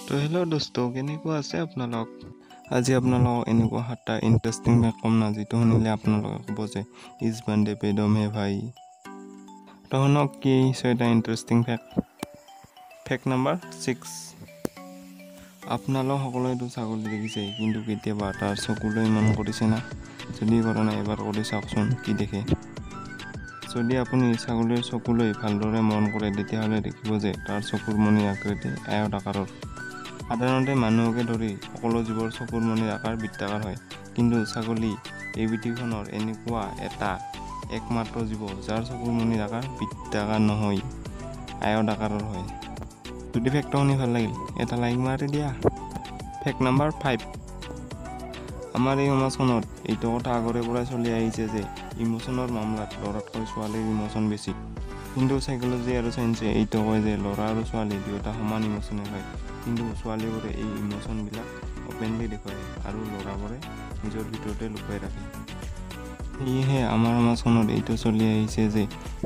তো হেল্ল' দোস্ত কেনেকুৱা আছে আপোনালোক আজি আপোনালোকক এনেকুৱা 7টা ইণ্টাৰেষ্টিং ফেক্ট ক'ম না যিটো শুনিলে আপোনালোকে ক'ব যে ইজ বান্দে পেডম হে ভাই তো শুনক কি 6টা ইণ্টাৰেষ্টিং ফেক্ট নম্বৰ 6 আপোনালোক সকলোৱেতো ছাগলী দেখিছে কিন্তু কেতিয়াবা তাৰ চকুলৈ মন কৰিছে না যদি কৰা নাই এবাৰ কৰি চাওকচোন কি দেখে যদি আপুনি ছাগলীৰ চকুলৈ ভালদৰে মন কৰে তেতিয়াহ'লে দেখিব যে তাৰ চকুৰ মণিৰ আকৃতি আয়ত আকাৰৰ সাধাৰণতে মানুহকে ধৰি সকলো জীৱৰ চকুৰ মণিৰ আকাৰ বৃত্তাকাৰ হয় কিন্তু ছাগলী এই পৃথিৱীখনৰ এনেকুৱা এটা একমাত্ৰ জীৱ যাৰ চকুৰ মণিৰ আকাৰ বৃত্তাকাৰ নহয় আয়ত আকাৰৰ হয় যদি ফেক্ট শুনি ভাল লাগিল এটা লাইক মাৰি দিয়া ফেক্ট নম্বৰ 5 আমাৰ এই সমাজখনত এইটো কথা আগৰে পৰাই চলি আহিছে যে ইমোচনৰ মামলাত ল'ৰাতকৈ ছোৱালীৰ ইমোচন বেছি কিন্তু সাইকোলজি আৰু সায়েন্সে এইটো কয় যে ল'ৰা আৰু ছোৱালী দুয়োটা সমান ইমোচনেল হয় কিন্তু ছোৱালীবোৰে এই ইমোচনবিলাক অপেনলি দেখুৱায় আৰু ল'ৰাবোৰে নিজৰ ভিতৰতে লুকুৱাই ৰাখে সেয়েহে আমাৰ সমাজখনত এইটো চলি আহিছে যে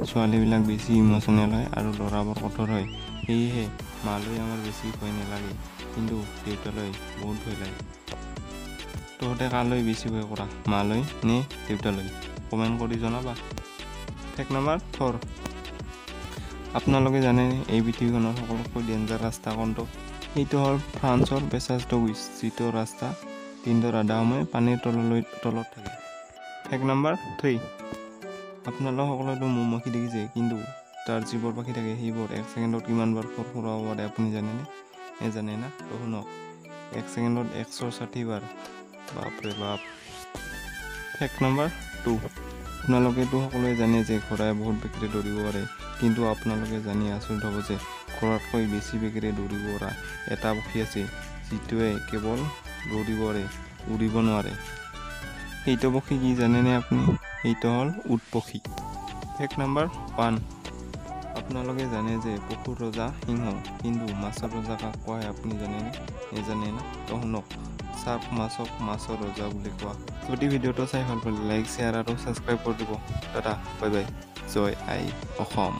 ছোৱালীবিলাক বেছি ইমোচনেল হয় আৰু ল'ৰাবোৰ কঠোৰ হয় সেয়েহে মালৈ আমাৰ বেছি ভয় নালাগে কিন্তু দেউতালৈ বহুত ভয় লাগে তহঁতে কালৈ বেছি ভয় কৰা মালৈ নে দেউতালৈ কমেণ্ট কৰি জনাবা ফেক্ট নম্বৰ 4 আপোনালোকে জানে এই পৃথিৱীখনৰ সকলোতকৈ ডেঞ্জাৰ ৰাস্তা কোনটো এইটো হ'ল ফ্ৰান্সৰ পেছাজ ডগুইছ যিটো ৰাস্তা দিনটোৰ আধা সময় পানীৰ তলত থাকে ফেক্ট নম্বৰ 3 আপোনালোক সকলোতো মৌমাখি দেখিছে কিন্তু তাৰ যিবোৰ পাখি থাকে সেইবোৰ 1 ছেকেণ্ডত কিমানবাৰ ফুৰফুৰাব পাৰে আপুনি জানেনে নেজানে না তো শুনক 1 ছেকেণ্ডত 160 বাৰ বাপৰে বাপ ফেক্ট নম্বৰ 2 আপোনালোকেতো সকলোৱে জানে যে ঘোঁৰাই বহুত বেগেৰে দৌৰিব পাৰে কিন্তু আপোনালোকে জানি আচৰিত হ'ব যে ঘোঁৰাতকৈ বেছি বেগেৰে দৌৰিব পৰা এটা পক্ষী আছে যিটোৱে কেৱল দৌৰিব পাৰে উৰিব নোৱাৰে এইটো পক্ষী কি জানেনে আপুনি এইটো হ'ল উট পক্ষী ফেক্ট নম্বৰ 1 আপোনালোকে জানে যে পশুৰ ৰজা সিংহ কিন্তু মাছৰ ৰজা কাক কোৱা হয় আপুনি জানেনে নেজানে না তো শুনক চাৰ্ক মাছক মাছৰ ৰজা বুলি কোৱা যদি ভিডিঅ'টো চাই ভাল পালে লাইক শ্বেয়াৰ আৰু ছাবস্ক্ৰাইব কৰি দিব টাটা বাই বাই জয় আই অসম